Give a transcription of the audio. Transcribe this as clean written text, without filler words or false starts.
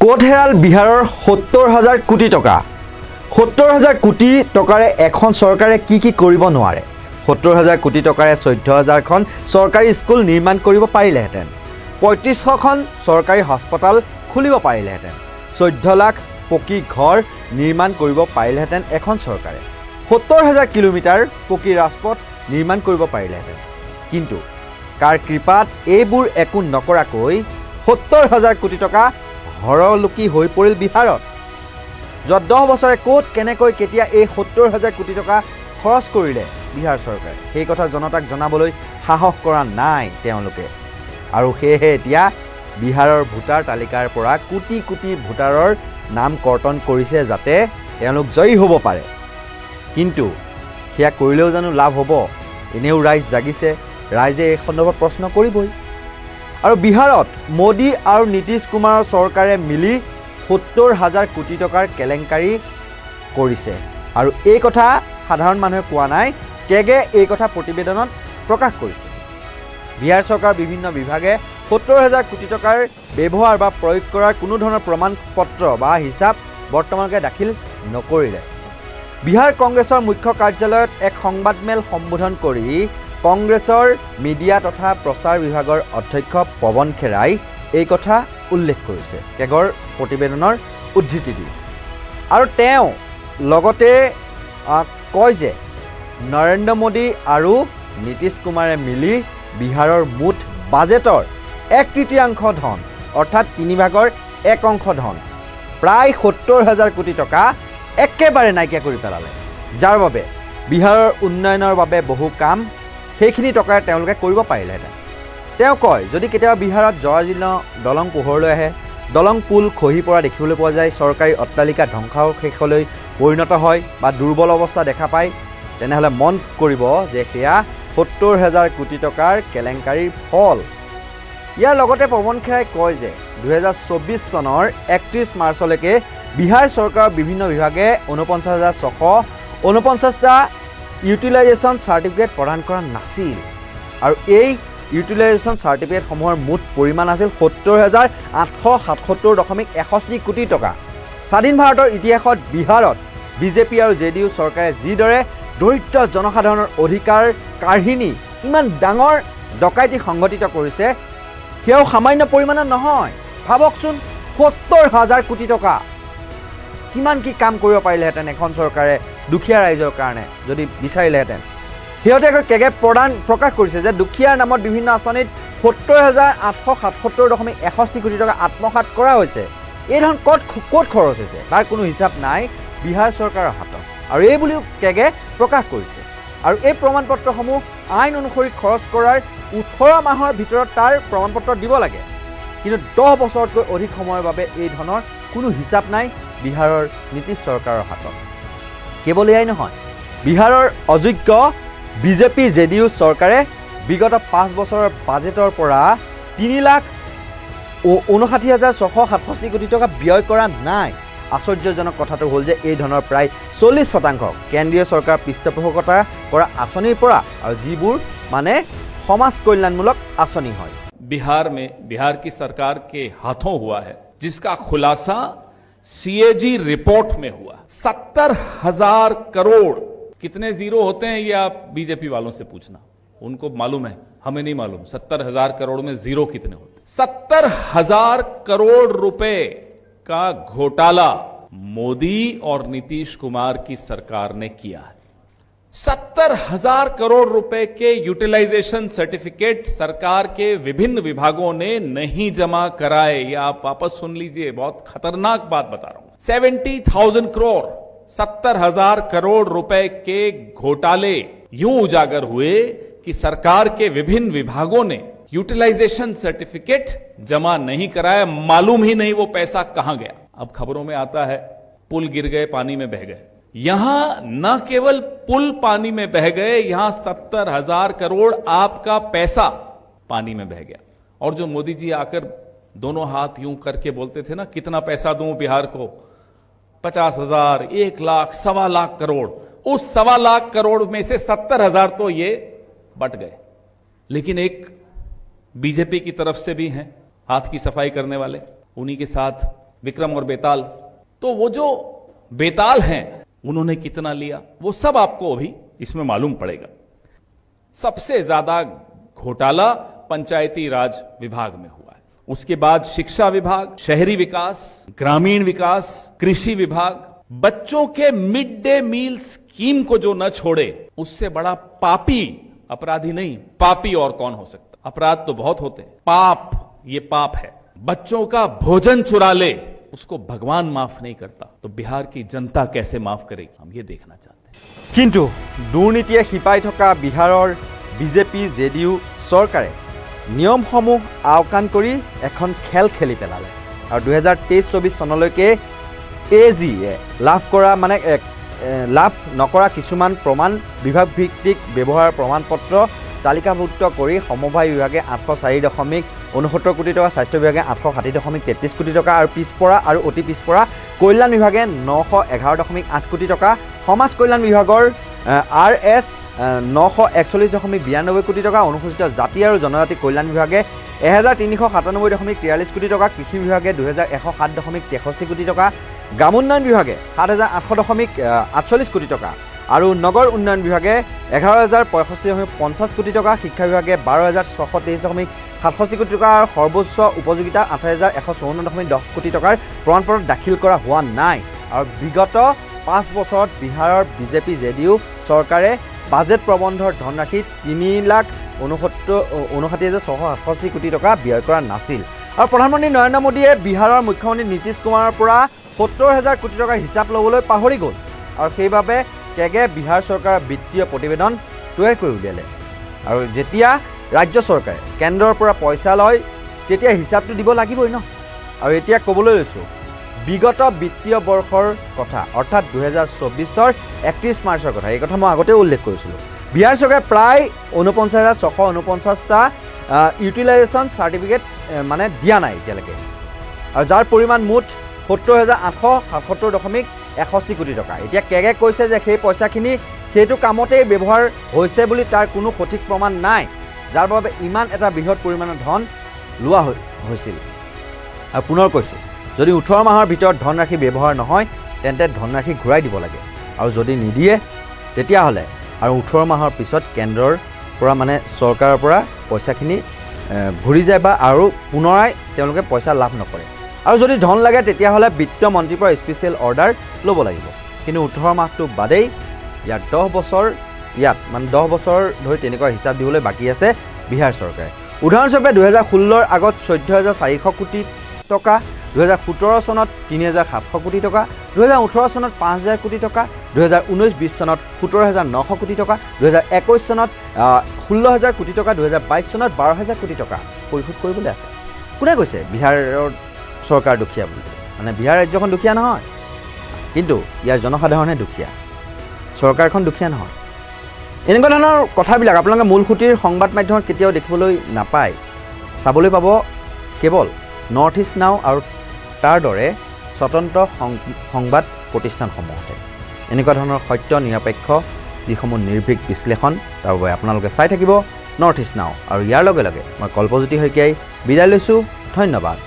ক'ত হেৰাল বিহাৰৰ ৭০,০০০ কোটি টকা ৭০,০০০ কোটি টকাৰে এখন চৰকাৰে কি কৰিব নোৱাৰে ৭০,০০০ কোটি টকাৰে ১৪,০০০খন চৰকাৰী স্কুল নিৰ্মাণ কৰিব পাৰিলেহেঁতেন ৩৫০০খন চৰকাৰী হাস্পতাল খুলিব পাৰিলেহেঁতেন ১৪ লাখ পকী ঘৰ নিৰ্মাণ কৰিব পাৰিলেহেঁতেন এখন চৰকাৰে ৭০,০০০ কিলোমিটাৰ পকী ৰাজপথ নিৰ্মাণ কৰিব পাৰিলেহেঁতেন কিন্তু কাৰ কৃপাত এইবোৰ একো নকৰাকৈ ৭০,০০০ কোটি টকা হৰলুকি হৈ পৰিল বিহাৰত যোৱা ১০ বছৰে ক'ত কেনেকৈ কেতিয়া এই ৭০,০০০ কোটি টকা খৰচ কৰিলে বিহাৰ চৰকাৰে সেই কথা জনতাক জনাবলৈ সাহস কৰা নাই তেওঁলোকে আৰু সেয়েহে এতিয়া বিহাৰৰ ভোটাৰ তালিকাৰ পৰা কোটি কোটি ভোটাৰৰ নাম কৰ্তন কৰিছে যাতে তেওঁলোক জয়ী হ'ব পাৰে কিন্তু সেয়া কৰিলেও জানো লাভ হ'ব এনেও ৰাইজ জাগিছে ৰাইজে এই সন্দৰ্ভত প্ৰশ্ন কৰিবই আৰু বিহাৰত মোদী আৰু নীতিশ কুমাৰৰ চৰকাৰে মিলি ৭০,০০০ কোটি টকাৰ কেলেংকাৰী কৰিছে আৰু এই কথা সাধাৰণ মানুহে কোৱা নাই কেগে এই কথা প্ৰতিবেদনত প্ৰকাশ কৰিছে বিহাৰ চৰকাৰ বিভিন্ন বিভাগে ৭০,০০০ কোটি টকাৰ ব্যৱহাৰ বা প্ৰয়োগ কৰাৰ কোনো ধৰণৰ প্ৰমাণ পত্ৰ বা হিচাপ বৰ্তমানলৈকে দাখিল নকৰিলে বিহাৰ কংগ্ৰেছৰ মুখ্য কাৰ্যালয়ত এক সংবাদমেল সম্বোধন কৰি কংগ্ৰেছৰ মিডিয়া তথা প্ৰচাৰ বিভাগৰ অধ্যক্ষ পৱন খেৰাই এই কথা উল্লেখ কৰিছে কেগৰ প্ৰতিবেদনৰ উদ্ধৃতি দি আৰু তেওঁ লগতে কয় যে নৰেন্দ্ৰ মোদী আৰু নীতিশ কুমাৰে মিলি বিহাৰৰ মুঠ বাজেটৰ 1/3 ধন অৰ্থাৎ 3/1 ধন প্ৰায় ৭০,০০০ কোটি টকা একেবাৰে নাইকিয়া কৰি পেলালে যাৰ বাবে বিহাৰৰ উন্নয়নৰ বাবে বহু কাম সেইখিনি টকাৰে তেওঁলোকে কৰিব পাৰিলেহেঁতেন তেওঁ কয় যদি কেতিয়াবা বিহাৰত জৰাজীৰ্ণ দলং পোহৰলৈ আহে দলং পুল খহি পৰা দেখিবলৈ পোৱা যায় চৰকাৰী অট্টালিকা ধ্বংসাৱশেষলৈ পৰিণত হয় বা দুৰ্বল অৱস্থা দেখা পায় তেনেহ'লে মন কৰিব যে সেয়া ৭০,০০০ কোটি টকাৰ কেলেংকাৰীৰ ফল ইয়াৰ লগতে পৱন খেৰাই কয় যে ২০২৪ চনৰ ৩১ মাৰ্চলৈকে বিহাৰ চৰকাৰৰ বিভিন্ন বিভাগে ৪৯,৬৪৯টা ইউটিলাইজেশ্যন চাৰ্টিফিকেট প্ৰদান কৰা নাছিল আৰু এই ইউটিলাইজেশ্যন চাৰ্টিফিকেটসমূহৰ মুঠ পৰিমাণ আছিল ৭০,৮৭৭.৬১ কোটি টকা স্বাধীন ভাৰতৰ ইতিহাসত বিহাৰত বিজেপি আৰু জেডিইউ চৰকাৰে যিদৰে দৰিদ্ৰ জনসাধাৰণৰ অধিকাৰ কাঢ়িনি ইমান ডাঙৰ ডকাইতি সংঘটিত কৰিছে সেয়াও সামান্য পৰিমাণৰ নহয় ভাবকচোন ৭০,০০০ কোটি টকা কিমান কি কাম কৰিব পাৰিলেহেঁতেন এখন চৰকাৰে দুখীয়া ৰাইজৰ কাৰণে যদি বিচাৰিলেহেঁতেন সিহঁতে আকৌ কেগে প্ৰকাশ কৰিছে যে দুখীয়াৰ নামত বিভিন্ন আঁচনিত ৭০,৮৭৭.৬১ কোটি টকা আত্মসাৎ কৰা হৈছে এই ধন ক'ত খৰচ হৈছে তাৰ কোনো হিচাপ নাই বিহাৰ চৰকাৰৰ হাতত আৰু এই বুলিও কেগে প্ৰকাশ কৰিছে আৰু এই প্ৰমাণপত্ৰসমূহ আইন অনুসৰি খৰচ কৰাৰ ১৮ মাহৰ ভিতৰত তাৰ প্ৰমাণপত্ৰ দিব লাগে কিন্তু ১০ বছৰতকৈ অধিক সময়ৰ বাবে এই ধনৰ কোনো হিচাপ নাই বিহাৰৰ নীতিশ চৰকাৰৰ হাতত কেৱল এয়াই নহয় বিহাৰৰ অযোগ্য বিজেপি জেডিইউ চৰকাৰে বিগত ৫ বছৰৰ বাজেটৰ পৰা ৩,৫৯,৬৬৭ কোটি টকা ব্যয় কৰা নাই আশ্চৰ্যজনক কথাটো হ'ল যে এই ধনৰ প্ৰায় ৪০% কেন্দ্ৰীয় চৰকাৰ পৃষ্ঠপোষকতা কৰা আঁচনিৰ পৰা আৰু যিবোৰ মানে সমাজ কল্যাণমূলক আঁচনি হয় बिहार में बिहार की सरकार के हाथों हुआ है जिसका खुलासा सीएजी रिपोर्ट में हुआ 70,000 करोड़ कितने जीरो होते हैं ये आप बीजेपी वालों से पूछना उनको मालूम है हमें नहीं मालूम 70,000 करोड़ में जीरो कितने होते 70,000 करोड़ रुपए का घोटाला मोदी और नीतीश कुमार की सरकार ने किया है 70,000 करोड़ रुपए के यूटिलाइजेशन सर्टिफिकेट सरकार के विभिन्न विभागों ने नहीं जमा कराए या आप वापस सुन लीजिए बहुत खतरनाक बात बता रहा हूं 70,000 करोड़ 70,000 करोड़ रुपए के घोटाले यूं उजागर हुए कि सरकार के विभिन्न विभागों ने यूटिलाइजेशन सर्टिफिकेट जमा नहीं कराया मालूम ही नहीं वो पैसा कहां गया अब खबरों में आता है पुल गिर गए पानी में बह गए यहां न केवल पुल पानी में बह गए यहां 70,000 करोड़ आपका पैसा पानी में बह गया और जो मोदी जी आकर दोनों हाथ यूं करके बोलते थे ना कितना पैसा दूं बिहार को 50,000 1 लाख 1.25 लाख करोड़ उस 1.25 लाख करोड़ में से 70,000 तो ये बट गए लेकिन एक बीजेपी की तरफ से भी हैं हाथ की सफाई करने वाले उन्हीं के साथ विक्रम और बेताल, तो वो जो बेताल हैं उन्होंने कितना लिया वो सब आपको अभी इसमें मालूम पड़ेगा। सबसे ज्यादा घोटाला पंचायती राज विभाग में हुआ है, उसके बाद शिक्षा विभाग, शहरी विकास, ग्रामीण विकास, कृषि विभाग। बच्चों के मिड डे मील स्कीम को जो न छोड़े, उससे बड़ा पापी अपराधी नहीं, पापी और कौन हो सकता। अपराध तो बहुत होते हैं, पाप ये पाप है। बच्चों का भोजन चुरा ले, उसको भगवान माफ नहीं करता, तो बिहार की जनता कैसे माफ करेगी, हम ये देखना चाहते हैं। किंतु दुर्नीतिये शिपाई थका बिहाৰৰ বিজেপি জেডিইউ চৰকাৰে নিয়মসমূহ আওকাণ কৰি এখন খেল খেলি পেলালে আৰু 2023-24 চনলৈকে এজিয়ে লাভ কৰা মানে লাভ নকৰা কিছুমান প্ৰমাণ বিভাগ ভিত্তিক ব্যৱহাৰ প্ৰমাণপত্ৰ তালিকাভুক্ত কৰি সমবায় বিভাগে 804.69 কোটি টকা, স্বাস্থ্য বিভাগে 860.33 কোটি টকা আৰু পিছপৰা আৰু অতি পিছপৰা কল্যাণ বিভাগে 911.8 কোটি টকা, সমাজ কল্যাণ বিভাগৰ RS 941.92 কোটি টকা, অনুসূচিত জাতি আৰু জনজাতি কল্যাণ বিভাগে 1397.43 কোটি টকা, কৃষি বিভাগে 2107.63 কোটি টকা, গ্ৰামোন্নয়ন বিভাগে 7848 কোটি টকা আৰু নগৰ উন্নয়ন বিভাগে 11065.50 কোটি টকা, শিক্ষা বিভাগে 12623.67 কোটি টকা, সৰ্বোচ্চ উপযোগিতা 8154.10 কোটি টকাৰ প্ৰমাণপত্ৰ দাখিল কৰা হোৱা নাই। আৰু বিগত 5 বছৰত বিহাৰৰ বিজেপি জেডিইউ চৰকাৰে বাজেট প্ৰবন্ধৰ ধনৰাশি 3,59,668 কোটি টকা ব্যয় কৰা নাছিল। আৰু প্ৰধানমন্ত্ৰী নৰেন্দ্ৰ মোদীয়ে বিহাৰৰ মুখ্যমন্ত্ৰী নীতিশ কুমাৰৰ পৰা 70,000 কোটি টকাৰ হিচাপ ল'বলৈ পাহৰি গ'ল আৰু সেইবাবে কেগে বিহাৰ চৰকাৰৰ বিত্তীয় প্ৰতিবেদন তৈয়াৰ কৰি উলিয়ালে। আৰু যেতিয়া ৰাজ্য চৰকাৰে কেন্দ্ৰৰ পৰা পইচা লয় তেতিয়া হিচাপটো দিব লাগিবই ন। আৰু এতিয়া ক'বলৈ লৈছোঁ বিগত বিত্তীয় বৰ্ষৰ কথা, অৰ্থাৎ 2024-ৰ 31 মাৰ্চৰ কথা। এই কথা মই আগতে উল্লেখ কৰিছিলোঁ। বিহাৰ চৰকাৰে প্ৰায় 49,649টা ইউটিলাইজেশ্যন চাৰ্টিফিকেট মানে দিয়া নাই এতিয়ালৈকে, আৰু যাৰ পৰিমাণ মুঠ 70,877.61 কোটি টকা। এতিয়া কেগে কৈছে যে সেই পইচাখিনি সেইটো কামতেই ব্যৱহাৰ হৈছে বুলি তাৰ কোনো সঠিক প্ৰমাণ নাই, যাৰ বাবে ইমান এটা বৃহৎ পৰিমাণৰ ধন লোৱা হৈছিল। আৰু পুনৰ কৈছোঁ, যদি 18 মাহৰ ভিতৰত ধনৰাশি ব্যৱহাৰ নহয় তেন্তে ধনৰাশি ঘূৰাই দিব লাগে, আৰু যদি নিদিয়ে তেতিয়াহ'লে আৰু 18 মাহৰ পিছত কেন্দ্ৰৰ পৰা মানে চৰকাৰৰ পৰা পইচাখিনি ঘূৰি যায় বা আৰু পুনৰাই তেওঁলোকে পইচা লাভ নকৰে। আৰু যদি ধন লাগে তেতিয়াহ'লে বিত্ত মন্ত্ৰীৰ পৰা স্পেচিয়েল অৰ্ডাৰ ল'ব লাগিব। কিন্তু 18 মাহটো বাদেই ইয়াত 10 বছৰ মানে 10 বছৰ ধৰি তেনেকুৱা হিচাপ দিবলৈ বাকী আছে বিহাৰ চৰকাৰে। উদাহৰণস্বৰূপে 2016ৰ আগত 14,400 কোটি টকা, 2017 চনত 3,700 কোটি টকা, 2018 চনত 5,000 কোটি টকা, 2019-20 চনত 17,900 কোটি টকা, 2021 চনত 16,000 কোটি টকা, 2022 চনত 12,000 কোটি টকা পৰিশোধ কৰিবলৈ আছে। কোনে কৈছে বিহাৰৰ চৰকাৰ দুখীয়া বুলি? মানে বিহাৰ ৰাজ্যখন দুখীয়া নহয়, কিন্তু ইয়াৰ জনসাধাৰণে দুখীয়া, চৰকাৰখন দুখীয়া নহয়। এনেকুৱা ধৰণৰ কথাবিলাক আপোনালোকে মূলসুঁতিৰ সংবাদ মাধ্যমত কেতিয়াও দেখিবলৈ নাপায়, চাবলৈ পাব কেৱল নৰ্থ ইষ্ট নাও আৰু তাৰ দৰে স্বতন্ত্ৰ সংবাদ প্ৰতিষ্ঠানসমূহতে। এনেকুৱা ধৰণৰ সত্য নিৰপেক্ষ যিসমূহ নিৰ্ভীক বিশ্লেষণ, তাৰ বাবে আপোনালোকে চাই থাকিব নৰ্থ ইষ্ট নাও। আৰু ইয়াৰ লগে লগে মই কল্পজ্যোতি শইকীয়াই বিদায় লৈছোঁ। ধন্যবাদ।